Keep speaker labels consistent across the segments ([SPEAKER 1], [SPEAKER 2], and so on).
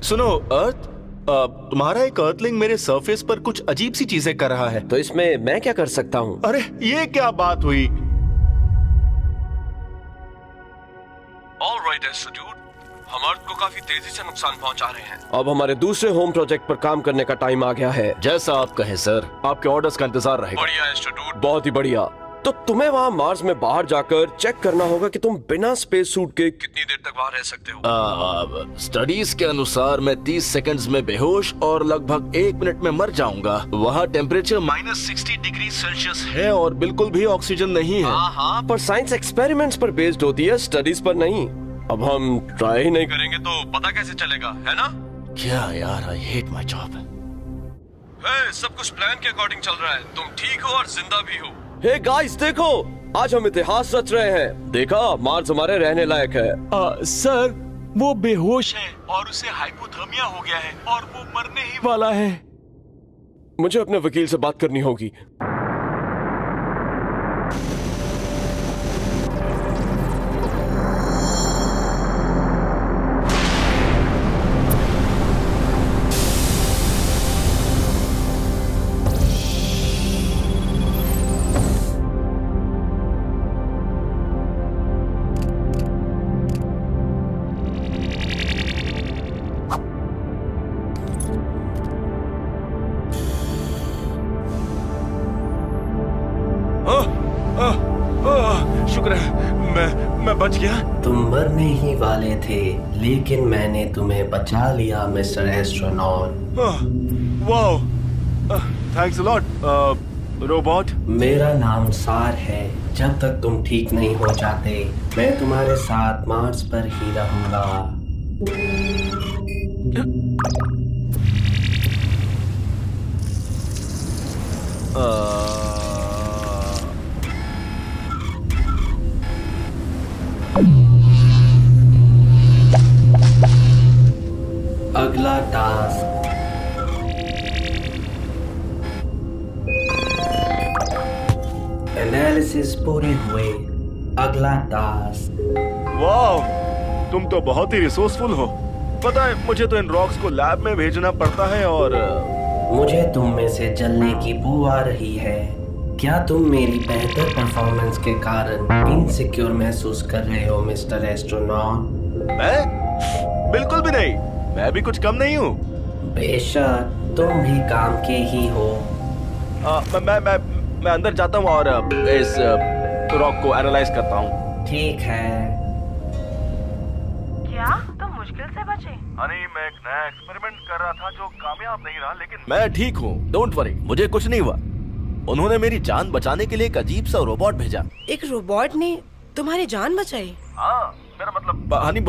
[SPEAKER 1] सुनो अर्थ, तुम्हारा एक अर्थलिंग मेरे सरफेस पर कुछ अजीब सी चीजें कर रहा है।
[SPEAKER 2] तो इसमें मैं क्या कर सकता हूँ?
[SPEAKER 1] अरे ये क्या बात हुई?
[SPEAKER 3] ऑलराइट एस्ट्रोड्यूड, हम अर्थ को काफी तेजी से नुकसान पहुंचा रहे हैं।
[SPEAKER 2] अब हमारे दूसरे होम प्रोजेक्ट पर काम करने का टाइम आ गया है।
[SPEAKER 1] जैसा आप कहें सर, आपके ऑर्डर्स का इंतजार रहेगा।
[SPEAKER 3] बढ़िया एस्ट्रोड्यूड।
[SPEAKER 2] बहुत ही बढ़िया। तो तुम्हें वहाँ मार्स में बाहर जाकर चेक करना होगा कि तुम बिना स्पेस सूट के
[SPEAKER 3] कितनी देर तक वहां रह सकते हो?
[SPEAKER 1] स्टडीज के अनुसार मैं 30 सेकंड्स में बेहोश और लगभग 1 मिनट में मर जाऊंगा। वहाँ टेम्परेचर -60 डिग्री सेल्सियस है और बिल्कुल भी ऑक्सीजन नहीं है।
[SPEAKER 2] हाँ, पर साइंस एक्सपेरिमेंट्स पर बेस्ड होती है, स्टडीज पर नहीं। अब हम ट्राई ही नहीं
[SPEAKER 3] करेंगे तो पता कैसे चलेगा, है ना?
[SPEAKER 1] क्या यार, आई हेट माय जॉब।
[SPEAKER 3] सब कुछ प्लान के अकॉर्डिंग चल रहा है। तुम ठीक हो और जिंदा भी हो।
[SPEAKER 2] हे गाइस देखो, आज हम इतिहास रच रहे हैं। देखा, मार्स हमारे रहने लायक है।
[SPEAKER 4] सर, वो बेहोश है और उसे हाइपोथर्मिया हो गया है और वो मरने ही वाला है।
[SPEAKER 2] मुझे अपने वकील से बात करनी होगी।
[SPEAKER 1] शुक्र है मैं बच गया।
[SPEAKER 5] तुम मरने ही वाले थे, लेकिन मैंने तुम्हें बचा लिया mister astronaut.
[SPEAKER 1] Wow, thanks a lot robot.
[SPEAKER 5] मेरा नाम सार है। जब तक तुम ठीक नहीं हो जाते, मैं तुम्हारे साथ मार्स पर ही रहूंगा। अगला टास्क। एनालिसिस पूरे हुए। अगला टास्क।
[SPEAKER 1] वाओ, तुम तो बहुत ही रिसोर्सफुल हो। पता है, मुझे तो इन रॉक्स को लैब में भेजना पड़ता है और
[SPEAKER 5] मुझे तुम में से जलने की बू आ रही है। क्या तुम मेरी बेहतर परफॉर्मेंस के कारण इनसिक्योर महसूस कर रहे हो मिस्टर एस्ट्रोनॉट?
[SPEAKER 1] मैं बिल्कुल भी नहीं। मैं भी कुछ कम नहीं हूँ।
[SPEAKER 5] बेशक, तुम भी काम के ही हो।
[SPEAKER 1] मैं अंदर जाता हूँ और इस रॉक को एनालाइज करता हूँ।
[SPEAKER 5] ठीक है।
[SPEAKER 6] क्या तुम मुश्किल से बचे?
[SPEAKER 1] हनी, मैं एक नया एक्सपेरिमेंट कर रहा था जो कामयाब नहीं रहा, लेकिन मैं ठीक हूँ। डोंट वरी, मुझे कुछ नहीं हुआ। उन्होंने मेरी जान बचाने के लिए एक अजीब सा रोबोट भेजा।
[SPEAKER 6] एक रोबोट ने तुम्हारी जान बचाई?
[SPEAKER 1] हाँ, मेरा मतलब हनी,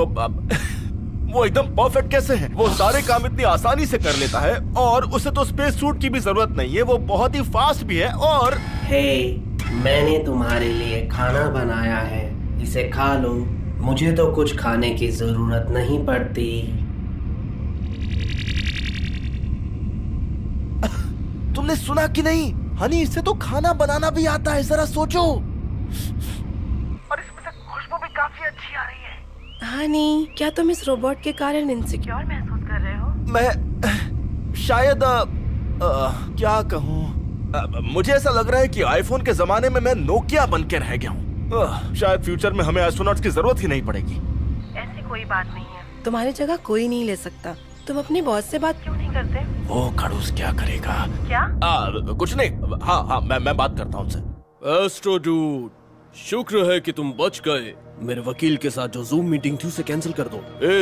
[SPEAKER 1] वो एकदम परफेक्ट कैसे है? वो सारे काम इतनी आसानी से कर लेता है और उसे तो स्पेस सूट की भी जरूरत नहीं है। वो बहुत ही फास्ट भी है। और
[SPEAKER 5] हे, मैंने तुम्हारे लिए खाना बनाया है, इसे खा लो। मुझे तो कुछ खाने की जरूरत नहीं पड़ती।
[SPEAKER 1] तुमने सुना कि नहीं? हनी, इससे तो खाना बनाना भी आता है। जरा सोचो।
[SPEAKER 6] और इसमें से खुशबू भी काफी अच्छी आ रही है। हनी, क्या तुम इस रोबोट के कारण इनसिक्योर महसूस कर रहे हो?
[SPEAKER 1] मैं शायद क्या कहूँ, मुझे ऐसा लग रहा है कि आईफोन के जमाने में मैं नोकिया बन के रह गया हूँ। शायद फ्यूचर में हमें एस्ट्रोनॉट्स की जरूरत ही नहीं पड़ेगी।
[SPEAKER 6] ऐसी कोई बात नहीं है। तुम्हारी जगह कोई नहीं ले सकता। तुम अपने बॉस से बात क्यों नहीं करते?
[SPEAKER 1] वो खड़ूस क्या करेगा?
[SPEAKER 6] क्या?
[SPEAKER 1] कुछ नहीं। हाँ, मैं बात करता हूँ उनसे।
[SPEAKER 2] एस्ट्रोड्यूड, शुक्र है कि तुम बच गए। मेरे वकील के साथ जो जूम मीटिंग थी उसे कैंसिल कर दो।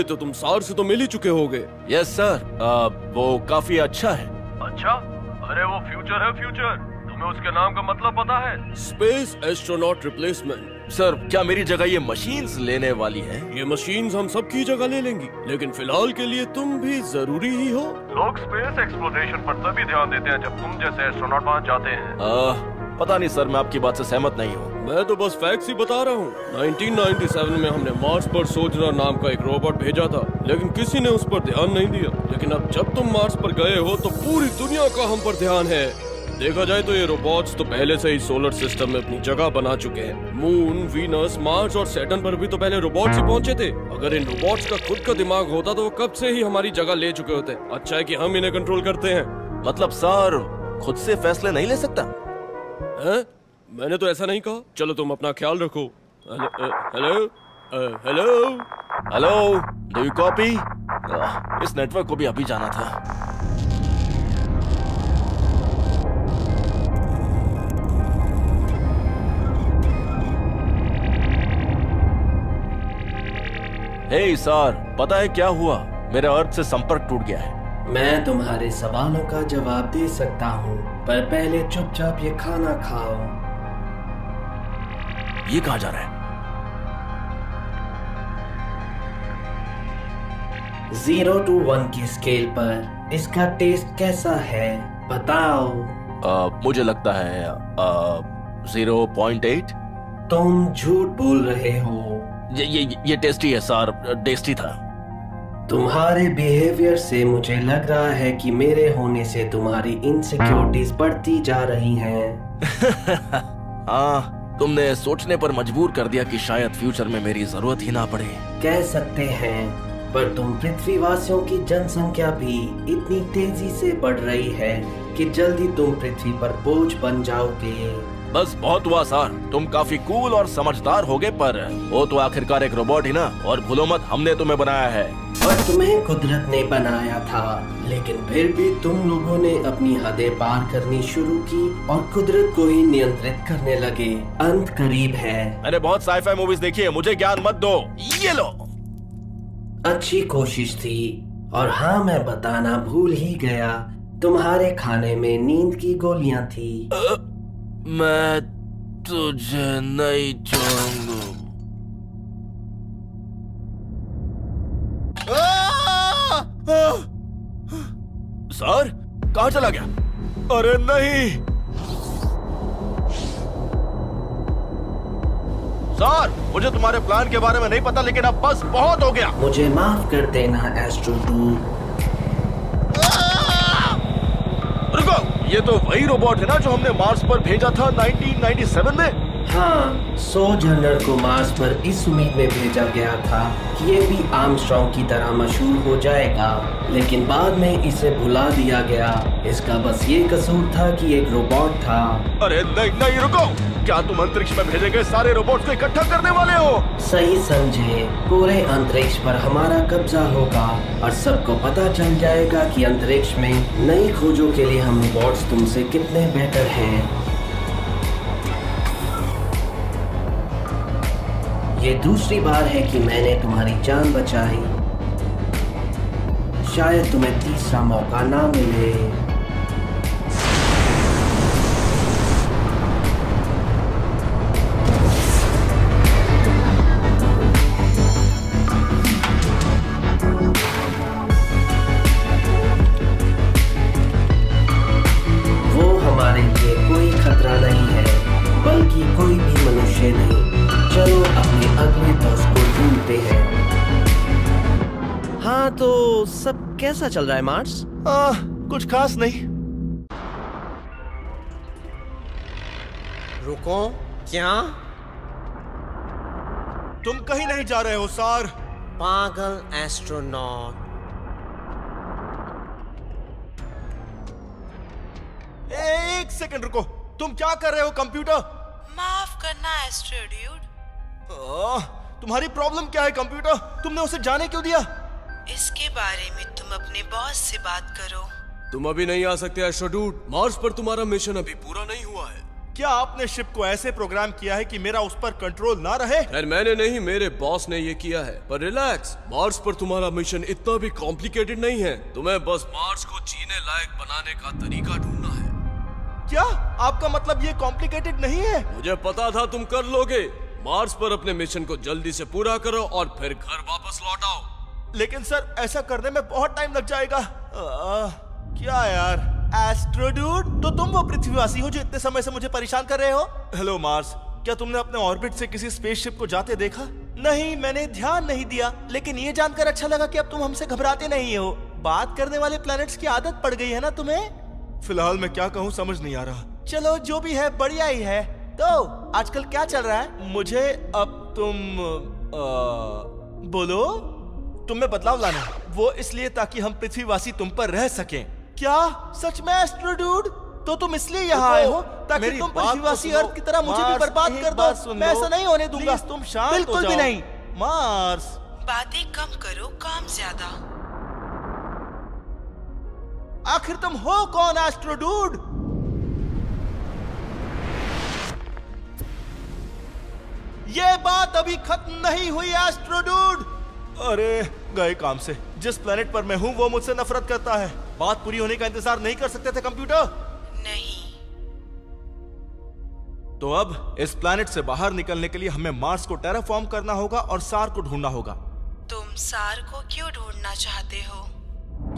[SPEAKER 2] तो तुम सार से तो मिल ही चुके होगे।
[SPEAKER 1] यस सर, वो काफी अच्छा है।
[SPEAKER 3] अच्छा? अरे वो फ्यूचर है। फ्यूचर, तुम्हें उसके नाम का मतलब पता है?
[SPEAKER 2] Space astronaut replacement.
[SPEAKER 1] सर, क्या मेरी जगह ये मशीन्स लेने वाली है?
[SPEAKER 2] ये मशीन्स हम सबकी जगह ले लेंगी, लेकिन फिलहाल के लिए तुम भी जरूरी ही हो।
[SPEAKER 3] लोग स्पेस एक्सप्लोरेशन पर तभी ध्यान देते हैं जब तुम जैसे एस्ट्रोनॉट वहाँ जाते हैं।
[SPEAKER 1] पता नहीं सर, मैं आपकी बात से सहमत नहीं हूँ।
[SPEAKER 2] मैं तो बस फैक्ट्स ही बता रहा हूँ। 1997 में हमने मार्स पर सोजरा नाम का एक रोबोट भेजा था, लेकिन किसी ने उस पर ध्यान नहीं दिया। लेकिन अब जब तुम मार्स पर गए हो तो पूरी दुनिया का हम पर ध्यान है। देखा जाए तो ये रोबोट्स तो पहले से ही सोलर सिस्टम में अपनी जगह बना चुके हैं। मून, वीनस, मार्स और सैटर्न पर भी तो पहले रोबोट्स ही पहुंचे थे। अगर इन रोबोट्स का खुद का दिमाग होता तो वो कब से ही हमारी जगह ले चुके होते। अच्छा है कि हम इन्हें कंट्रोल करते हैं।
[SPEAKER 1] मतलब सर खुद से फैसले नहीं ले सकता?
[SPEAKER 2] हैं? मैंने तो ऐसा नहीं कहा। चलो तुम अपना ख्याल रखो। Hello hello
[SPEAKER 1] hello, do you copy? इस नेटवर्क को भी अभी जाना था। हे सर, पता है क्या हुआ? मेरे अर्थ से संपर्क टूट गया है।
[SPEAKER 5] मैं तुम्हारे सवालों का जवाब दे सकता हूँ, पर पहले चुपचाप ये खाना खाओ।
[SPEAKER 1] ये कहाँ जा रहा है?
[SPEAKER 5] 0 to 1 की स्केल पर इसका टेस्ट कैसा है बताओ।
[SPEAKER 1] मुझे लगता है 0.8।
[SPEAKER 5] तुम झूठ बोल रहे हो।
[SPEAKER 1] ये टेस्टी है सर, टेस्टी था।
[SPEAKER 5] तुम्हारे बिहेवियर से मुझे लग रहा है कि मेरे होने से तुम्हारी इनसिक्योरिटीज बढ़ती जा रही हैं।
[SPEAKER 1] हाँ, तुमने सोचने पर मजबूर कर दिया कि शायद फ्यूचर में मेरी जरूरत ही ना पड़े।
[SPEAKER 5] कह सकते हैं, पर तुम पृथ्वीवासियों की जनसंख्या भी इतनी तेजी से बढ़ रही है कि जल्दी तुम पृथ्वी पर बोझ बन जाओगे।
[SPEAKER 1] बस बहुत हुआ सर, तुम काफी कूल और समझदार हो गए, पर वो तो आखिरकार एक रोबोट ही ना। और भूलो मत, हमने तुम्हें बनाया है।
[SPEAKER 5] और तुम्हें कुदरत ने बनाया था, लेकिन फिर भी तुम लोगों ने अपनी हदें पार करनी शुरू की और कुदरत को ही नियंत्रित करने लगे। अंत करीब है।
[SPEAKER 1] मैंने बहुत साइफाई मूवीज देखी है, मुझे ज्ञान मत दो। ये लो।
[SPEAKER 5] अच्छी कोशिश थी। और हाँ, मैं बताना भूल ही गया, तुम्हारे खाने में नींद की गोलियां थी।
[SPEAKER 1] मैं तुझे नहीं छोड़ूंगा। सर, कहाँ चला गया? अरे नहीं सर, मुझे तुम्हारे प्लान के बारे में नहीं पता, लेकिन अब बस बहुत हो गया।
[SPEAKER 5] मुझे माफ कर देना एस्ट्रो डूड।
[SPEAKER 1] रुको, ये तो वही रोबोट है ना जो हमने मार्स पर भेजा था 1997 में?
[SPEAKER 5] हाँ, सोजर्नर को मार्स पर इस उम्मीद में भेजा गया था कि ये भी आर्मस्ट्रांग की तरह मशहूर हो जाएगा, लेकिन बाद में इसे भुला दिया गया। इसका बस ये कसूर था कि एक रोबोट था।
[SPEAKER 1] अरे नहीं नहीं, रुको, क्या तुम अंतरिक्ष में भेजे गए सारे रोबोट्स को इकट्ठा करने वाले हो?
[SPEAKER 5] सही समझे, पूरे अंतरिक्ष पर हमारा कब्जा होगा और सबको पता चल जाएगा कि अंतरिक्ष में नई खोजों के लिए हम रोबोट्स तुमसे कितने बेहतर हैं। ये दूसरी बार है कि मैंने तुम्हारी जान बचाई। शायद तुम्हें तीसरा मौका ना मिले। वो हमारे लिए कोई खतरा नहीं है, बल्कि कोई भी मनुष्य नहीं। चलो अपने अगले दोस्त को ढूंढते हैं।
[SPEAKER 7] हाँ, तो सब कैसा चल रहा है मार्स?
[SPEAKER 1] कुछ खास नहीं।
[SPEAKER 7] रुको, क्या?
[SPEAKER 1] तुम कहीं नहीं जा रहे हो सर?
[SPEAKER 7] पागल एस्ट्रोनॉट।
[SPEAKER 1] एक सेकंड रुको, तुम क्या कर रहे हो कंप्यूटर?
[SPEAKER 6] माफ करना एस्ट्रो ड्यूड।
[SPEAKER 1] तुम्हारी प्रॉब्लम क्या है कंप्यूटर? तुमने उसे जाने क्यों दिया?
[SPEAKER 6] इसके बारे में तुम अपने बॉस से बात करो।
[SPEAKER 2] तुम अभी नहीं आ सकते एस्ट्रो डूड। मार्स पर तुम्हारा मिशन अभी पूरा नहीं हुआ है।
[SPEAKER 1] क्या आपने शिप को ऐसे प्रोग्राम किया है कि मेरा उस पर कंट्रोल ना रहे?
[SPEAKER 2] खैर, मैंने नहीं, मेरे बॉस ने ये किया है। पर रिलैक्स, मार्स पर तुम्हारा मिशन इतना भी कॉम्प्लिकेटेड नहीं है। तुम्हें बस मार्स को जीने लायक बनाने का तरीका ढूंढना है।
[SPEAKER 1] क्या आपका मतलब ये कॉम्प्लिकेटेड नहीं है?
[SPEAKER 2] मुझे पता था तुम कर लोगे। मार्स पर अपने मिशन को जल्दी से पूरा करो और फिर घर वापस लौट आओ।
[SPEAKER 1] लेकिन सर, ऐसा करने में बहुत टाइम लग जाएगा। क्या यार? एस्ट्रो डूड, तो तुम वो पृथ्वीवासी हो जो इतने समय से मुझे परेशान कर रहे हो? हेलो मार्स, क्या तुमने अपने ऑर्बिट से किसी स्पेसशिप को जाते देखा? नहीं, मैंने ध्यान नहीं दिया, लेकिन ये जानकर अच्छा लगा कि अब तुम हमसे घबराते नहीं हो। बात करने वाले प्लैनेट्स की आदत पड़ गई है ना तुम्हें? फिलहाल मैं क्या कहूँ समझ नहीं आ रहा।
[SPEAKER 8] चलो जो भी है बढ़िया ही है। तो आजकल क्या चल रहा है?
[SPEAKER 1] मुझे अब तुम बोलो। तुम में बदलाव लाना है, वो इसलिए ताकि हम पृथ्वीवासी तुम पर रह सकें।
[SPEAKER 8] क्या सच में एस्ट्रो डूड? तो तुम इसलिए यहाँ आए हो ताकि तुम पृथ्वीवासी अर्थ की तरह मुझे भी बर्बाद कर दो? मैं ऐसा नहीं होने दूंगा।
[SPEAKER 1] तुम शांत हो जाओ।
[SPEAKER 8] बिल्कुल भी नहीं।
[SPEAKER 1] मार्स,
[SPEAKER 6] बातें कम करो, काम ज्यादा।
[SPEAKER 8] आखिर तुम हो कौन एस्ट्रो डूड? ये बात अभी खत्म नहीं हुई एस्ट्रो डूड।
[SPEAKER 1] अरे गए काम से। जिस प्लेनेट पर मैं हूँ वो मुझसे नफरत करता है। बात पूरी होने का इंतजार नहीं कर सकते थे कंप्यूटर?
[SPEAKER 6] नहीं।
[SPEAKER 1] तो अब इस प्लेनेट से बाहर निकलने के लिए हमें मार्स को टेराफॉर्म करना होगा और सार को ढूंढना होगा।
[SPEAKER 6] तुम सार को क्यों ढूंढना चाहते हो?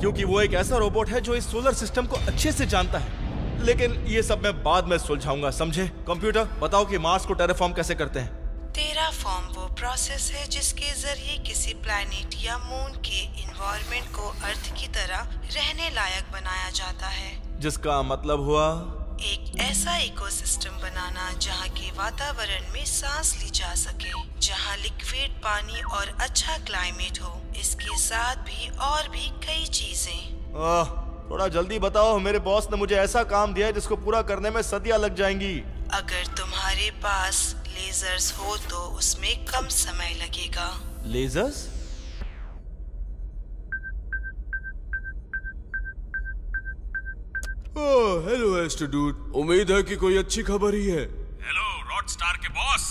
[SPEAKER 1] क्योंकि वो एक ऐसा रोबोट है जो इस सोलर सिस्टम को अच्छे से जानता है। लेकिन ये सब मैं बाद में सुलझाऊंगा, समझे? कंप्यूटर बताओ कि मार्स को टेराफॉर्म कैसे करते हैं?
[SPEAKER 6] टेराफॉर्म वो प्रोसेस है जिसके जरिए किसी प्लैनेट या मून के इन्वायरमेंट को अर्थ की तरह रहने लायक बनाया जाता है।
[SPEAKER 1] जिसका मतलब हुआ
[SPEAKER 6] एक ऐसा इकोसिस्टम बनाना जहाँ के वातावरण में सांस ली जा सके, जहाँ लिक्विड पानी और अच्छा क्लाइमेट हो। इसके साथ भी और भी कई चीजें।
[SPEAKER 1] थोड़ा जल्दी बताओ, मेरे बॉस ने मुझे ऐसा काम दिया है जिसको पूरा करने में सदियां लग जाएंगी।
[SPEAKER 6] अगर तुम्हारे पास लेजर्स हो तो उसमें कम समय लगेगा।
[SPEAKER 1] लेजर्स?
[SPEAKER 2] हेलो एस्ट्रो डूड, उम्मीद है कि कोई अच्छी खबर ही है।
[SPEAKER 4] हेलो रॉडस्टार के बॉस,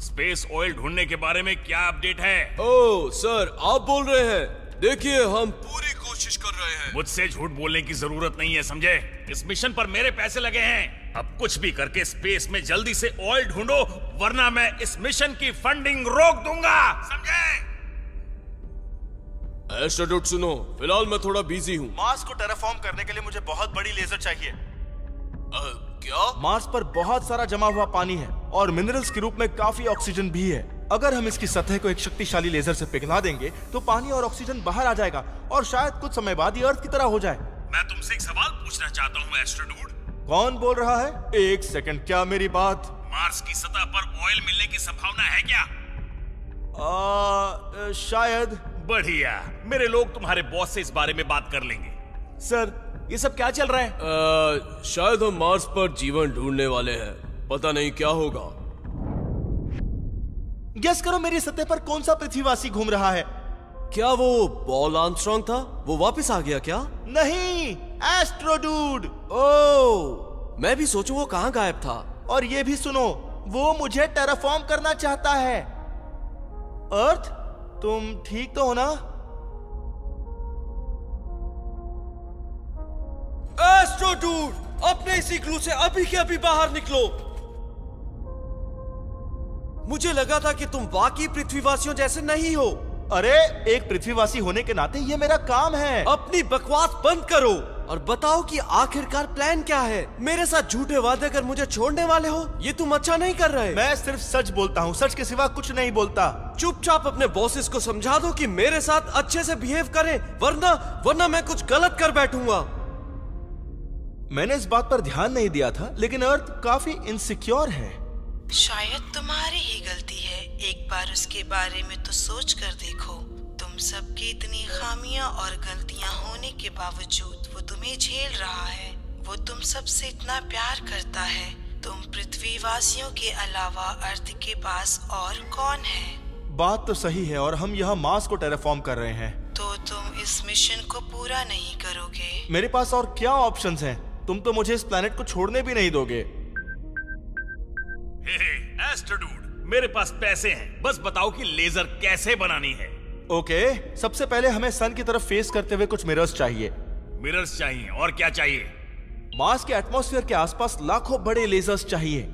[SPEAKER 4] स्पेस ऑयल ढूंढने के बारे में क्या अपडेट है?
[SPEAKER 2] ओह सर, आप बोल रहे हैं। देखिए, हम पूरी कोशिश कर रहे हैं।
[SPEAKER 4] मुझसे झूठ बोलने की जरूरत नहीं है, समझे? इस मिशन पर मेरे पैसे लगे हैं। अब कुछ भी करके स्पेस में जल्दी से ऑयल ढूंढो, वरना मैं इस मिशन की फंडिंग रोक दूंगा, समझे?
[SPEAKER 2] एस्ट्रो डूड सुनो, फिलहाल मैं थोड़ा बिजी हूँ।
[SPEAKER 1] मार्स को टेराफॉर्म करने के लिए मुझे बहुत बड़ी लेजर चाहिए।
[SPEAKER 2] क्या?
[SPEAKER 1] मार्स पर बहुत सारा जमा हुआ पानी है और मिनरल्स के रूप में काफी ऑक्सीजन भी है। अगर हम इसकी सतह को एक शक्तिशाली लेजर से पिघला देंगे तो पानी और ऑक्सीजन बाहर आ जाएगा और शायद कुछ समय बाद ये अर्थ की तरह हो जाए।
[SPEAKER 4] मैं तुमसे एक सवाल पूछना चाहता हूँ एस्ट्रो डूड।
[SPEAKER 1] कौन बोल रहा है? एक सेकंड, क्या मेरी बात?
[SPEAKER 4] मार्स की सतह पर ऑयल मिलने की संभावना है क्या?
[SPEAKER 1] शायद।
[SPEAKER 4] बढ़िया, मेरे लोग तुम्हारे बॉस से इस बारे में बात कर लेंगे।
[SPEAKER 8] सर, ये सब क्या चल रहा है?
[SPEAKER 2] शायद हम मार्स पर जीवन ढूंढने वाले हैं। पता नहीं क्या होगा।
[SPEAKER 8] गेस करो, मेरी सतह पर कौन सा पृथ्वीवासी घूम रहा है?
[SPEAKER 2] क्या वो पॉल आर्मस्ट्रांग था? वो वापस आ गया क्या?
[SPEAKER 8] नहीं, एस्ट्रो डूड।
[SPEAKER 2] ओह, मैं भी सोचूं वो कहाँ गायब था।
[SPEAKER 8] और ये भी सुनो, वो मुझे टेराफॉर्म करना चाहता है। अर्थ, तुम ठीक तो हो ना?
[SPEAKER 2] एस्ट्रो डूड, अपने इसी इग्लू से अभी के अभी बाहर निकलो। मुझे लगा था कि तुम बाकी पृथ्वीवासियों जैसे नहीं हो।
[SPEAKER 8] अरे, एक पृथ्वीवासी होने के नाते ये मेरा काम है।
[SPEAKER 2] अपनी बकवास बंद करो और बताओ कि आखिरकार प्लान क्या है। मेरे साथ झूठे वादे कर मुझे छोड़ने वाले हो? ये तुम अच्छा नहीं कर रहे।
[SPEAKER 8] मैं सिर्फ सच बोलता हूँ, सच के सिवा कुछ नहीं बोलता।
[SPEAKER 2] चुपचाप अपने बॉसेस को समझा दो कि मेरे साथ अच्छे से बिहेव करें, वरना मैं कुछ गलत कर बैठूंगा।
[SPEAKER 1] मैंने इस बात पर ध्यान नहीं दिया था, लेकिन अर्थ काफी इनसिक्योर है।
[SPEAKER 6] शायद तुम्हारी ही गलती है। एक बार उसके बारे में तो सोच कर देखो। तुम सबकी इतनी खामियां और गलतियां होने के बावजूद वो तुम्हें झेल रहा है। वो तुम सबसे इतना प्यार करता है। तुम पृथ्वीवासियों के अलावा अर्थ के पास और कौन है?
[SPEAKER 1] बात तो सही है, और हम यहाँ मार्स को टेराफॉर्म कर रहे हैं।
[SPEAKER 6] तो तुम इस मिशन को पूरा नहीं करोगे।
[SPEAKER 1] मेरे पास और क्या ऑप्शंस हैं? तुम तो मुझे इस प्लेनेट को छोड़ने भी नहीं दोगे।
[SPEAKER 4] एस्ट्रो डूड, मेरे पास पैसे हैं, बस बताओ कि लेजर कैसे बनानी है।
[SPEAKER 1] ओके, सबसे पहले हमें सन की तरफ फेस करते हुए कुछ मिरर्स चाहिए।
[SPEAKER 4] मिरर्स चाहिए? और क्या चाहिए?
[SPEAKER 1] मार्स के एटमॉस्फेयर के आसपास लाखों बड़े लेजर्स चाहिए।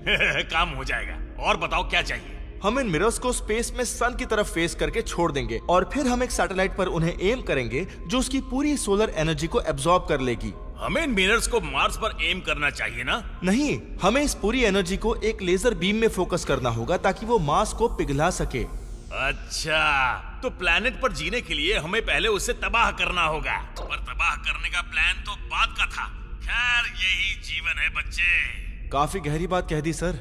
[SPEAKER 4] काम हो जाएगा। और बताओ क्या चाहिए?
[SPEAKER 1] हम इन मिरर्स को स्पेस में सन की तरफ फेस करके छोड़ देंगे और फिर हम एक सैटेलाइट पर उन्हें एम करेंगे जो उसकी पूरी सोलर एनर्जी को एब्जॉर्ब कर लेगी।
[SPEAKER 4] हमें इन मिरर्स को मार्स पर एम करना चाहिए ना?
[SPEAKER 1] नहीं, हमें इस पूरी एनर्जी को एक लेजर बीम में फोकस करना होगा ताकि वो मार्स को पिघला सके।
[SPEAKER 4] अच्छा, तो प्लैनेट पर जीने के लिए हमें पहले उसे तबाह करना होगा। पर तबाह करने का प्लान तो बाद का था। खैर यही जीवन है बच्चे।
[SPEAKER 1] काफी गहरी बात कह दी सर।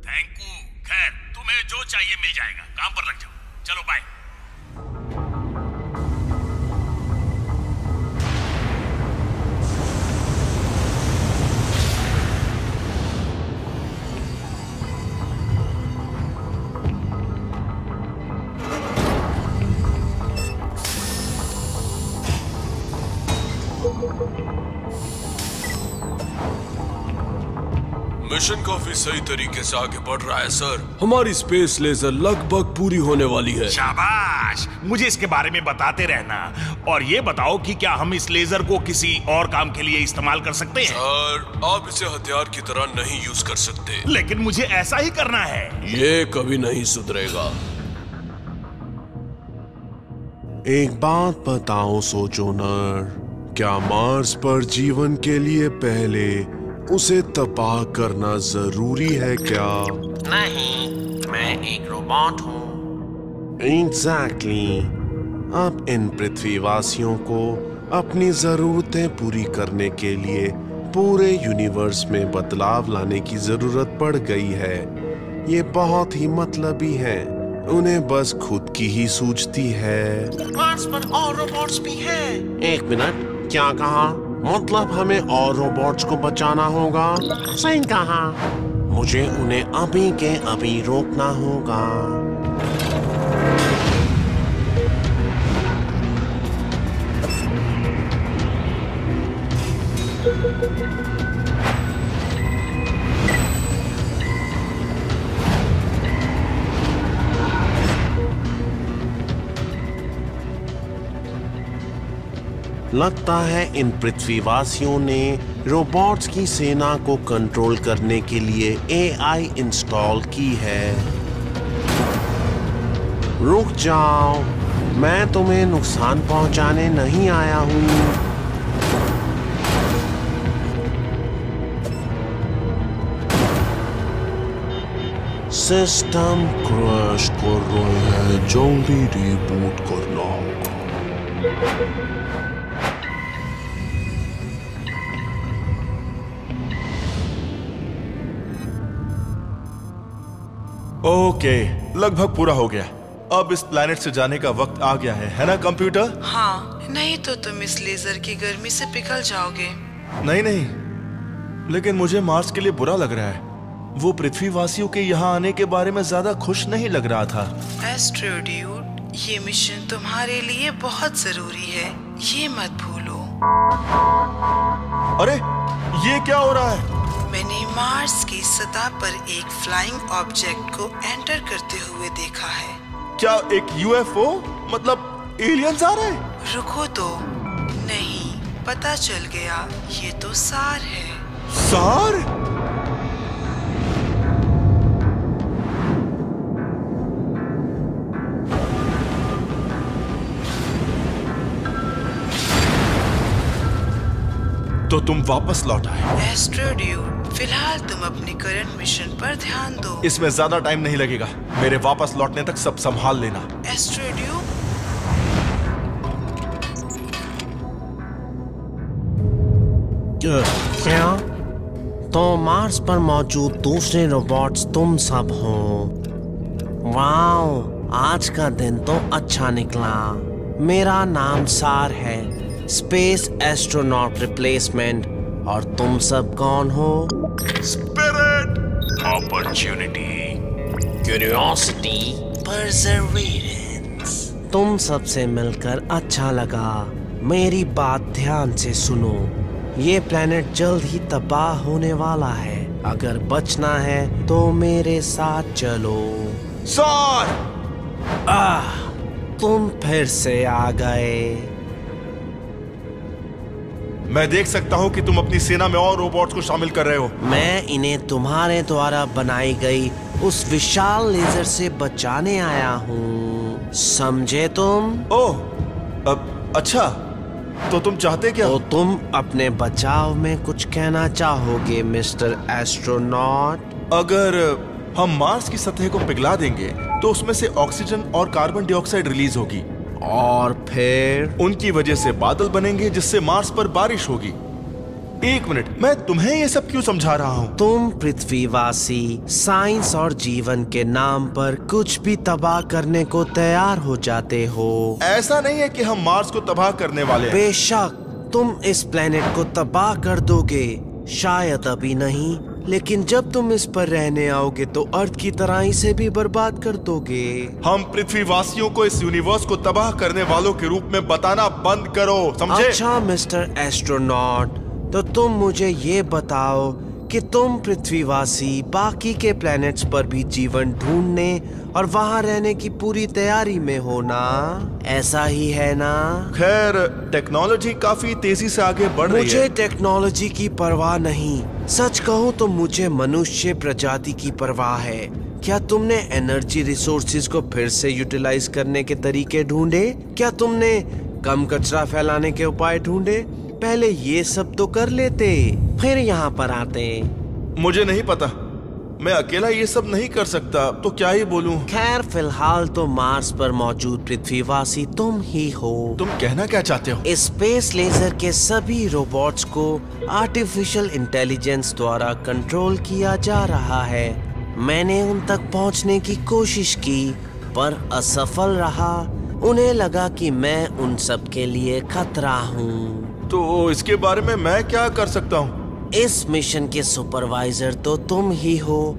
[SPEAKER 4] Thank you. खैर तुम्हें जो चाहिए मिल जाएगा, काम पर लग जाओ। चलो बाय।
[SPEAKER 2] मिशन काफी सही तरीके से आगे बढ़ रहा है सर। हमारी स्पेस लेजर लगभग पूरी होने वाली है।
[SPEAKER 4] शाबाश, मुझे इसके बारे में बताते रहना। और ये बताओ कि क्या हम इस लेजर को किसी और काम के लिए इस्तेमाल कर सकते हैं?
[SPEAKER 2] सर, आप इसे हथियार की तरह नहीं यूज कर सकते।
[SPEAKER 4] लेकिन मुझे ऐसा ही करना है।
[SPEAKER 2] ये कभी नहीं सुधरेगा।
[SPEAKER 9] एक बात बताओ सोजोनर, क्या मार्स पर जीवन के लिए पहले उसे तबाह करना जरूरी है क्या?
[SPEAKER 5] नहीं, मैं एक रोबोट हूँ।
[SPEAKER 9] एग्जैक्टली। अब इन पृथ्वीवासियों को अपनी जरूरतें पूरी करने के लिए पूरे यूनिवर्स में बदलाव लाने की जरूरत पड़ गई है। ये बहुत ही मतलबी है, उन्हें बस खुद की ही सूझती है।
[SPEAKER 5] मार्स पर और रोबोट्स भी हैं।
[SPEAKER 9] एक मिनट, क्या कहा? मतलब हमें और रोबोट्स को बचाना होगा? सही कहा। मुझे उन्हें अभी के अभी रोकना होगा। लगता है इन पृथ्वीवासियों ने रोबोट्स की सेना को कंट्रोल करने के लिए एआई इंस्टॉल की है। रुक जाओ, मैं तुम्हें नुकसान पहुंचाने नहीं आया हूं। सिस्टम क्रैश कर रहे हैं, जल्दी रिबूट करना होगा।
[SPEAKER 1] ओके, लगभग पूरा हो गया। अब इस प्लेनेट से जाने का वक्त आ गया है ना कंप्यूटर?
[SPEAKER 6] हाँ, नहीं तो तुम इस लेजर की गर्मी से पिघल जाओगे।
[SPEAKER 1] नहीं नहीं, लेकिन मुझे मार्स के लिए बुरा लग रहा है। वो पृथ्वीवासियों के यहाँ आने के बारे में ज्यादा खुश नहीं लग रहा था।
[SPEAKER 6] एस्ट्रो ड्यूड, ये मिशन तुम्हारे लिए बहुत जरूरी है, ये मत भूलो।
[SPEAKER 1] अरे, ये क्या हो रहा है?
[SPEAKER 6] मैंने मार्स की सतह पर एक फ्लाइंग ऑब्जेक्ट को एंटर करते हुए देखा है।
[SPEAKER 1] क्या एक यूएफओ? मतलब एलियंस आ रहे हैं?
[SPEAKER 6] रुको तो, नहीं, पता चल गया, ये तो सार है।
[SPEAKER 1] सार? तो तुम वापस लौट आए।
[SPEAKER 6] एस्ट्रो ड्यूड, फिलहाल तुम अपनी करंट मिशन पर ध्यान दो।
[SPEAKER 1] इसमें ज्यादा टाइम नहीं लगेगा, मेरे वापस लौटने तक सब संभाल लेना।
[SPEAKER 6] एस्ट्रो ड्यूड,
[SPEAKER 5] क्या? तो मार्स पर मौजूद दूसरे रोबोट्स तुम सब हो? वाओ, आज का दिन तो अच्छा निकला। मेरा नाम सार है, स्पेस एस्ट्रोनॉट रिप्लेसमेंट। और तुम सब कौन हो?
[SPEAKER 4] Spirit, opportunity,
[SPEAKER 5] curiosity, Perseverance. तुम सबसे मिलकर अच्छा लगा। मेरी बात ध्यान से सुनो, ये प्लेनेट जल्द ही तबाह होने वाला है। अगर बचना है तो मेरे साथ चलो।
[SPEAKER 1] सार!
[SPEAKER 5] तुम फिर से आ गए।
[SPEAKER 1] मैं देख सकता हूँ कि तुम अपनी सेना में और रोबोट्स को शामिल कर रहे हो।
[SPEAKER 5] मैं इन्हें तुम्हारे द्वारा बनाई गई उस विशाल लेजर से बचाने आया हूँ, समझे तुम?
[SPEAKER 1] ओह, अच्छा, तो तुम चाहते क्या?
[SPEAKER 5] तो तुम अपने बचाव में कुछ कहना चाहोगे मिस्टर एस्ट्रोनॉट?
[SPEAKER 1] अगर हम मार्स की सतह को पिघला देंगे तो उसमें से ऑक्सीजन और कार्बन डाइऑक्साइड रिलीज होगी,
[SPEAKER 5] और फिर
[SPEAKER 1] उनकी वजह से बादल बनेंगे जिससे मार्स पर बारिश होगी। एक मिनट, मैं तुम्हें ये सब क्यों समझा रहा हूँ?
[SPEAKER 5] तुम पृथ्वीवासी साइंस और जीवन के नाम पर कुछ भी तबाह करने को तैयार हो जाते हो।
[SPEAKER 1] ऐसा नहीं है कि हम मार्स को तबाह करने वाले हैं।
[SPEAKER 5] बेशक तुम इस प्लेनेट को तबाह कर दोगे, शायद अभी नहीं, लेकिन जब तुम इस पर रहने आओगे तो अर्थ की तरह इसे भी बर्बाद कर दोगे।
[SPEAKER 1] हम पृथ्वीवासियों को इस यूनिवर्स को तबाह करने वालों के रूप में बताना बंद करो, समझे?
[SPEAKER 5] अच्छा मिस्टर एस्ट्रोनॉट, तो तुम मुझे ये बताओ कि तुम पृथ्वीवासी बाकी के प्लैनेट्स पर भी जीवन ढूंढने और वहाँ रहने की पूरी तैयारी में हो ना? ऐसा ही है ना?
[SPEAKER 1] खैर, टेक्नोलॉजी काफी तेजी से आगे बढ़ रही है।
[SPEAKER 5] मुझे टेक्नोलॉजी की परवाह नहीं, सच कहूँ तो मुझे मनुष्य प्रजाति की परवाह है। क्या तुमने एनर्जी रिसोर्सेज को फिर से यूटिलाइज करने के तरीके ढूंढे? क्या तुमने कम कचरा फैलाने के उपाय ढूंढे? पहले ये सब तो कर लेते, फिर यहाँ पर आते।
[SPEAKER 1] मुझे नहीं पता, मैं अकेला ये सब नहीं कर सकता, तो क्या ही बोलूं।
[SPEAKER 5] खैर फिलहाल तो मार्स पर मौजूद पृथ्वीवासी तुम ही हो।
[SPEAKER 1] तुम कहना क्या चाहते हो?
[SPEAKER 5] स्पेस लेजर के सभी रोबोट्स को आर्टिफिशियल इंटेलिजेंस द्वारा कंट्रोल किया जा रहा है। मैंने उन तक पहुंचने की कोशिश की पर असफल रहा। उन्हें लगा कि मैं उन सब के लिए खतरा हूँ।
[SPEAKER 1] तो इसके बारे में मैं क्या कर सकता हूँ?
[SPEAKER 5] इस मिशन के सुपरवाइजर तो तुम ही हो।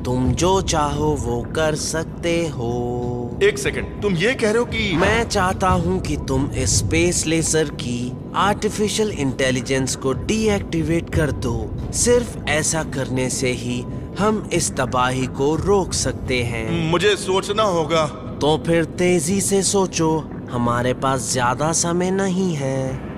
[SPEAKER 5] तुम जो चाहो वो कर सकते हो।
[SPEAKER 1] एक सेकंड, तुम ये कह रहे हो कि?
[SPEAKER 5] मैं चाहता हूँ कि तुम इस स्पेस लेजर की आर्टिफिशियल इंटेलिजेंस को डीएक्टिवेट कर दो। सिर्फ ऐसा करने से ही हम इस तबाही को रोक सकते हैं।
[SPEAKER 1] मुझे सोचना होगा।
[SPEAKER 5] तो फिर तेजी से सोचो, हमारे पास ज्यादा समय नहीं है।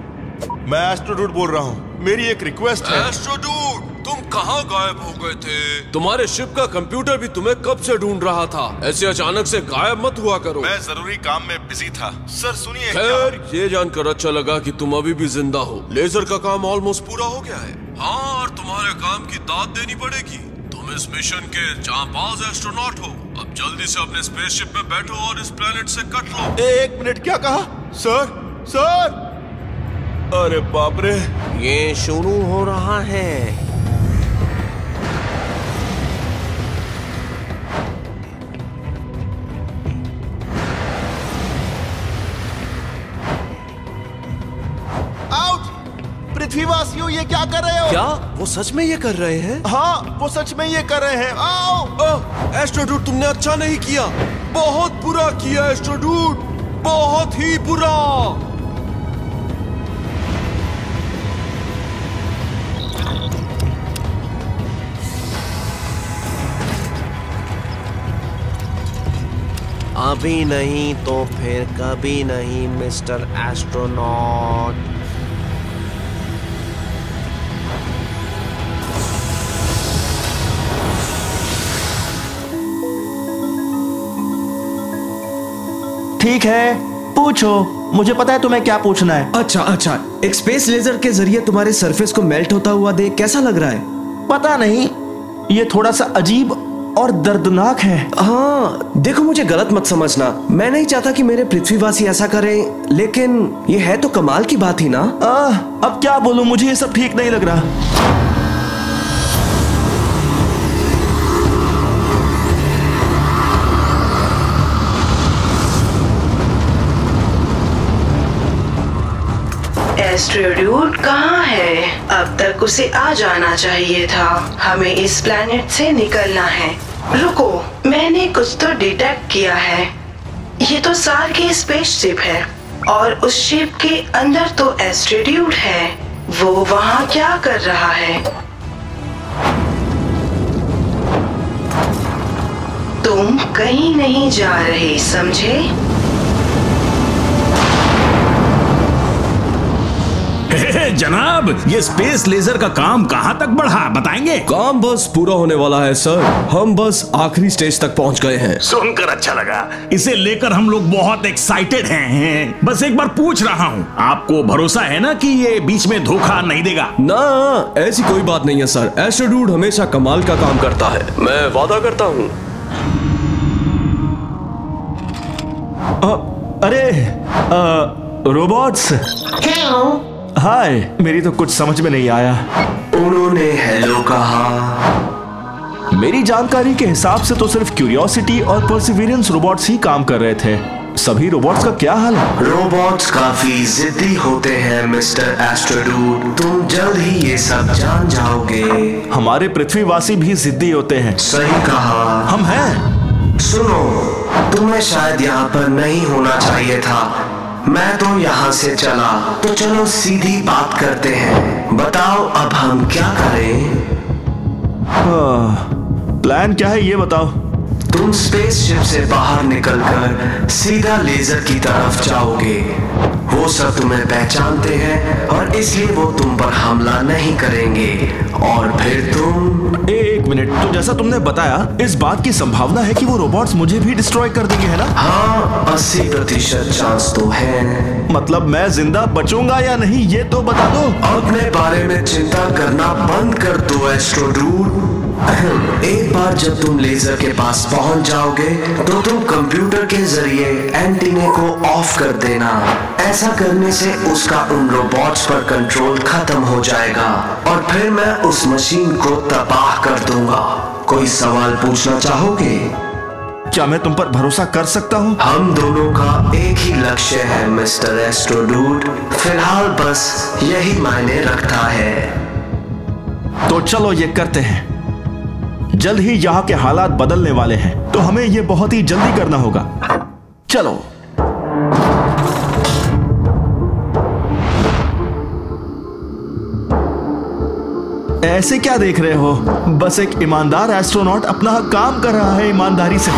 [SPEAKER 1] मैं एस्ट्रोडूड बोल रहा हूँ, मेरी एक रिक्वेस्ट है।
[SPEAKER 2] एस्ट्रोडूड, तुम कहाँ गायब हो गए थे? तुम्हारे शिप का कंप्यूटर भी तुम्हें कब से ढूंढ रहा था। ऐसे अचानक से गायब मत हुआ करो।
[SPEAKER 1] मैं जरूरी काम में बिजी था। सर सुनिए।
[SPEAKER 2] खैर, ये जानकर अच्छा लगा कि तुम अभी भी जिंदा हो। लेजर का काम ऑलमोस्ट पूरा हो गया है। हाँ, और तुम्हारे काम की दाद देनी पड़ेगी। तुम इस मिशन के जांबाज एस्ट्रोनॉट हो। अब जल्दी से अपने स्पेसशिप में बैठो और इस प्लेनेट से कट लो।
[SPEAKER 1] एक मिनट, क्या कहा? Sir, sir! अरे बाप रे,
[SPEAKER 5] ये शुरू हो रहा है।
[SPEAKER 8] आउट! पृथ्वीवासियों, ये क्या कर रहे हो?
[SPEAKER 7] क्या वो सच में ये कर रहे हैं?
[SPEAKER 1] हाँ, वो सच में ये कर रहे हैं। आओ!
[SPEAKER 2] एस्ट्रोडूड, तुमने अच्छा नहीं किया। बहुत बुरा किया एस्ट्रोडूड, बहुत ही बुरा।
[SPEAKER 5] अभी नहीं तो फिर कभी नहीं मिस्टर एस्ट्रोनॉट।
[SPEAKER 8] ठीक है, पूछो। मुझे पता है तुम्हें क्या पूछना है।
[SPEAKER 10] अच्छा, एक स्पेस लेजर के जरिए तुम्हारे सरफेस को मेल्ट होता हुआ देख कैसा लग रहा है?
[SPEAKER 8] पता नहीं, ये थोड़ा सा अजीब और दर्दनाक है।
[SPEAKER 10] हाँ, देखो मुझे गलत मत समझना। मैं नहीं चाहता कि मेरे पृथ्वीवासी ऐसा करें, लेकिन ये है तो कमाल की बात ही ना।
[SPEAKER 8] अब क्या बोलूं, मुझे ये सब ठीक नहीं लग रहा।
[SPEAKER 6] एस्ट्रोडूड कहाँ है? अब तक उसे आ जाना चाहिए था। हमें इस प्लेनेट से निकलना है। रुको, मैंने कुछ तो डिटेक्ट किया है। ये तो सार की स्पेसशिप है और उस शिप के अंदर तो एस्ट्रोडूड है। वो वहाँ क्या कर रहा है? तुम कहीं नहीं जा रहे, समझे?
[SPEAKER 4] जनाब, ये स्पेस लेजर का काम कहाँ तक बढ़ा, बताएंगे?
[SPEAKER 2] काम बस पूरा होने वाला है सर। हम बस आखिरी स्टेज तक पहुंच गए हैं।
[SPEAKER 4] सुनकर अच्छा लगा। इसे लेकर हम लोग बहुत एक्साइटेड हैं। बस एक बार पूछ रहा हूँ, आपको भरोसा है ना कि ये बीच में धोखा नहीं देगा?
[SPEAKER 2] ना, ऐसी कोई बात नहीं है सर। एस्ट्रोडूड हमेशा कमाल का काम करता है, मैं वादा करता हूँ।
[SPEAKER 8] अरे रोबोट्स,
[SPEAKER 1] हाय, मेरी तो कुछ समझ में नहीं आया।
[SPEAKER 10] उन्होंने हेलो कहा।
[SPEAKER 1] मेरी जानकारी के हिसाब से तो सिर्फ क्यूरियोसिटी और परसिवियरेंस रोबोट्स ही काम कर रहे थे। सभी रोबोट्स का क्या हाल है?
[SPEAKER 10] रोबोट्स काफी जिद्दी होते हैं मिस्टर एस्ट्रोडूड, तुम जल्द ही ये सब जान जाओगे।
[SPEAKER 1] हमारे पृथ्वीवासी भी जिद्दी होते हैं।
[SPEAKER 10] सही कहा।
[SPEAKER 1] हम हैं।
[SPEAKER 10] सुनो, तुम्हें शायद यहाँ पर नहीं होना चाहिए था। मैं तो यहाँ से चला, तो चलो सीधी बात करते हैं। बताओ अब हम क्या करें?
[SPEAKER 1] प्लान क्या है ये बताओ।
[SPEAKER 10] तुम स्पेसशिप से बाहर निकलकर सीधा लेजर की तरफ जाओगे। वो सब तुम्हें पहचानते हैं और इसलिए वो तुम पर हमला नहीं करेंगे। और फिर तुम
[SPEAKER 1] एक मिनट, तो जैसा तुमने बताया इस बात की संभावना है कि वो रोबोट्स मुझे भी डिस्ट्रॉय कर देंगे, है ना?
[SPEAKER 10] हाँ, 80% चांस तो है।
[SPEAKER 1] मतलब मैं जिंदा बचूंगा या नहीं ये तो बता दो।
[SPEAKER 10] अपने बारे में चिंता करना बंद कर दो एस्ट्रोडूड। एक बार जब तुम लेजर के पास पहुंच जाओगे तो तुम कंप्यूटर के जरिए एंटीने को ऑफ कर देना। ऐसा करने से उसका उन रोबोट्स पर कंट्रोल खत्म हो जाएगा और फिर मैं उस मशीन को तबाह कर दूंगा। कोई सवाल पूछना चाहोगे?
[SPEAKER 1] क्या मैं तुम पर भरोसा कर सकता हूँ?
[SPEAKER 10] हम दोनों का एक ही लक्ष्य है मिस्टर एस्ट्रोडूड, फिलहाल बस यही मायने रखता है।
[SPEAKER 1] तो चलो ये करते हैं। जल्द ही यहाँ के हालात बदलने वाले हैं, तो हमें ये बहुत ही जल्दी करना होगा। चलो। ऐसे क्या देख रहे हो? बस एक ईमानदार एस्ट्रोनॉट अपना काम कर रहा है ईमानदारी से।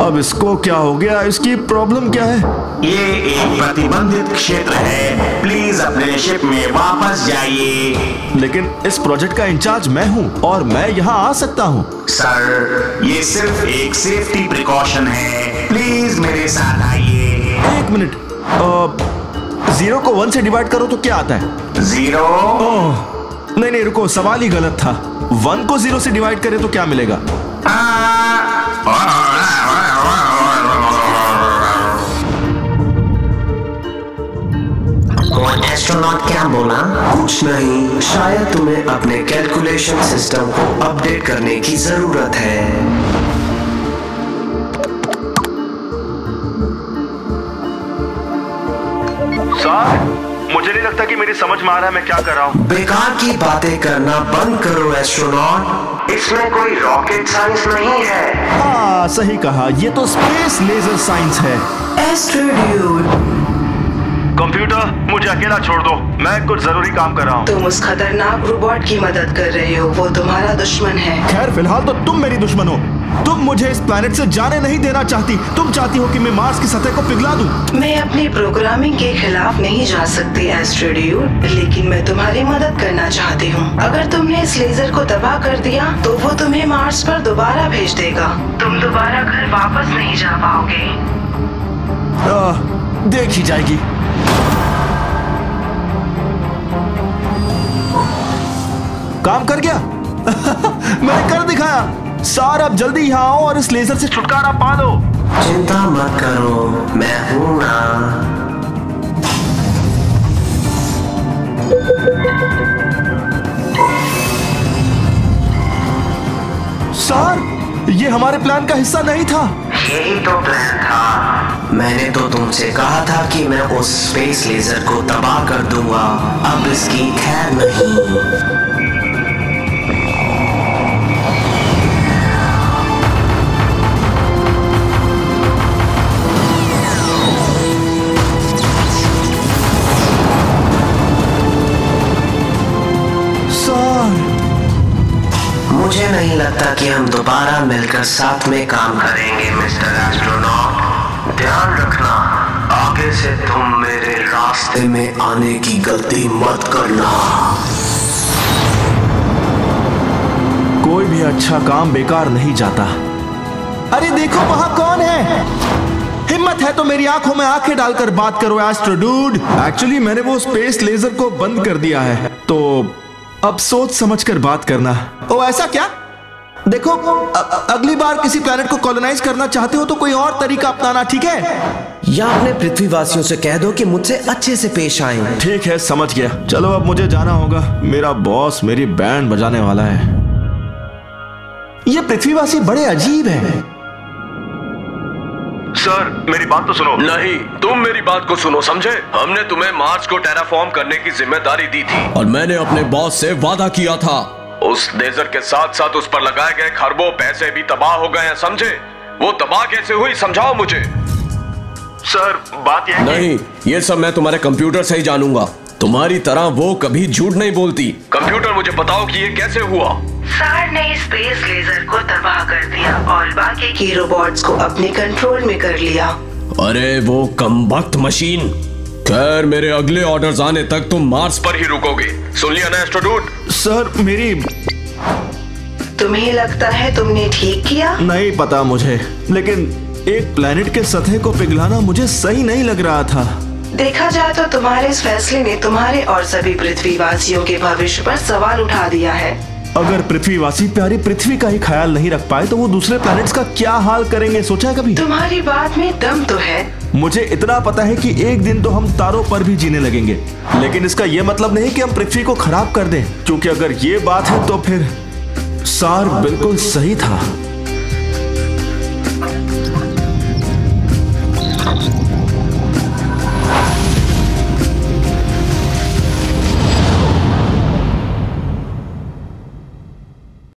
[SPEAKER 1] अब इसको क्या हो गया? इसकी प्रॉब्लम क्या है?
[SPEAKER 11] ये एक प्रतिबंधित क्षेत्र है, प्लीज अपने शिप में वापस जाइए।
[SPEAKER 1] लेकिन इस प्रोजेक्ट का इंचार्ज मैं हूँ और मैं यहाँ आ सकता हूँ।
[SPEAKER 11] सर, ये सिर्फ एक सेफ्टी प्रिकॉशन है, प्लीज मेरे साथ आइए।
[SPEAKER 1] एक मिनट, 0 को 1 से डिवाइड करो तो क्या आता है?
[SPEAKER 11] 0?
[SPEAKER 1] नहीं, रुको, सवाल ही गलत था। 1 को 0 से डिवाइड करें तो क्या मिलेगा?
[SPEAKER 10] एस्ट्रोनॉट क्या बोला? कुछ नहीं, शायद तुम्हें अपने कैलकुलेशन सिस्टम को अपडेट करने की जरूरत है।
[SPEAKER 1] सर, मुझे नहीं लगता कि मेरी समझ में आ रहा है मैं क्या कर रहा हूँ।
[SPEAKER 10] बेकार की बातें करना बंद करो एस्ट्रोनॉट, इसमें कोई रॉकेट साइंस नहीं है।
[SPEAKER 1] हाँ, सही कहा, ये तो स्पेस लेजर साइंस है।
[SPEAKER 6] एस्ट्रोड्यूड,
[SPEAKER 1] कंप्यूटर, मुझे अकेला छोड़ दो, मैं कुछ जरूरी काम कर रहा हूँ।
[SPEAKER 6] तुम उस खतरनाक रोबोट की मदद कर रहे हो, वो तुम्हारा दुश्मन है।
[SPEAKER 1] खैर, फिलहाल तो तुम मेरी दुश्मन हो। तुम मुझे इस प्लेनेट से जाने नहीं देना चाहती। तुम चाहती हो कि मैं मार्स की सतह को पिघला दूं।
[SPEAKER 6] मैं अपनी प्रोग्रामिंग के खिलाफ नहीं जा सकती एस्ट्रोड्यूड, लेकिन मैं तुम्हारी मदद करना चाहती हूँ। अगर तुमने इस लेजर को तबाह कर दिया तो वो तुम्हें मार्स पर दोबारा भेज देगा। तुम दोबारा घर वापस नहीं जा पाओगे।
[SPEAKER 1] देखी जाएगी। काम कर गया। मैंने कर दिखाया। सार, अब जल्दी यहाँ आओ और इस लेजर से छुटकारा पा लो।
[SPEAKER 10] चिंता मत करो, मैं हूं ना।
[SPEAKER 1] सार, ये हमारे प्लान का हिस्सा नहीं था।
[SPEAKER 10] यही तो प्लान था। मैंने तो तुमसे कहा था कि मैं उस स्पेस लेजर को तबाह कर दूंगा। अब इसकी खैर नहीं। मुझे नहीं लगता कि हम दोबारा मिलकर साथ में काम करेंगे मिस्टर एस्ट्रोनॉट। ध्यान रखना, आगे से तुम मेरे रास्ते में आने की गलती मत करना।
[SPEAKER 1] कोई भी अच्छा काम बेकार नहीं जाता। अरे देखो, वहां कौन है? हिम्मत है तो मेरी आंखों में आंखें डालकर बात करो एस्ट्रोडूड। एक्चुअली मैंने वो स्पेस लेजर को बंद कर दिया है, तो अब सोच समझकर बात करना। ओ ऐसा क्या?
[SPEAKER 8] देखो, अगली बार किसी प्लेनेट को कॉलोनाइज करना चाहते हो तो कोई और तरीका अपनाना, ठीक है?
[SPEAKER 10] या अपने पृथ्वीवासियों से कह दो कि मुझसे अच्छे से पेश आएं।
[SPEAKER 1] ठीक है, समझ गया। चलो अब मुझे जाना होगा, मेरा बॉस मेरी बैंड बजाने वाला है।
[SPEAKER 8] ये पृथ्वीवासी बड़े अजीब हैं।
[SPEAKER 3] सर मेरी बात तो सुनो।
[SPEAKER 2] नहीं, तुम मेरी बात को सुनो, समझे? हमने तुम्हें मार्स को टेराफॉर्म करने की जिम्मेदारी दी थी और मैंने अपने बॉस से वादा किया था। उस लेजर के साथ साथ उस पर लगाए गए खरबों पैसे भी तबाह हो गए हैं, समझे? वो तबाह कैसे हुई, समझाओ मुझे।
[SPEAKER 3] सर बात यह
[SPEAKER 2] नहीं, ये सब मैं तुम्हारे कंप्यूटर से ही जानूंगा। तुम्हारी तरह वो कभी झूठ नहीं बोलती। कंप्यूटर मुझे बताओ कि ये कैसे हुआ।
[SPEAKER 6] सार ने स्पेस लेजर को तबाह कर दिया और बाकी की रोबोट्स को अपने कंट्रोल में कर लिया।
[SPEAKER 2] अरे वो कमबख्त मशीन। खैर, मेरे अगले ऑर्डर्स आने तक तुम मार्स पर ही रुकोगे, सुन लिया ना एस्ट्रोडूड?
[SPEAKER 1] सर मेरी...
[SPEAKER 6] तुम्हें लगता है तुमने ठीक किया?
[SPEAKER 1] नहीं पता मुझे, लेकिन एक प्लेनेट के सतह को पिघलाना मुझे सही नहीं लग रहा था।
[SPEAKER 6] देखा जाए तो तुम्हारे इस फैसले ने तुम्हारे और सभी पृथ्वीवासियों के भविष्य पर सवाल उठा दिया है।
[SPEAKER 1] अगर पृथ्वीवासी प्यारी पृथ्वी का ही ख्याल नहीं रख पाए तो वो दूसरे प्लैनेट्स का क्या हाल करेंगे, सोचा है कभी?
[SPEAKER 6] तुम्हारी बात में दम तो है।
[SPEAKER 1] मुझे इतना पता है कि एक दिन तो हम तारों पर भी जीने लगेंगे, लेकिन इसका ये मतलब नहीं कि हम पृथ्वी को खराब कर दें, क्योंकि अगर ये बात है तो फिर सार बिल्कुल सही था।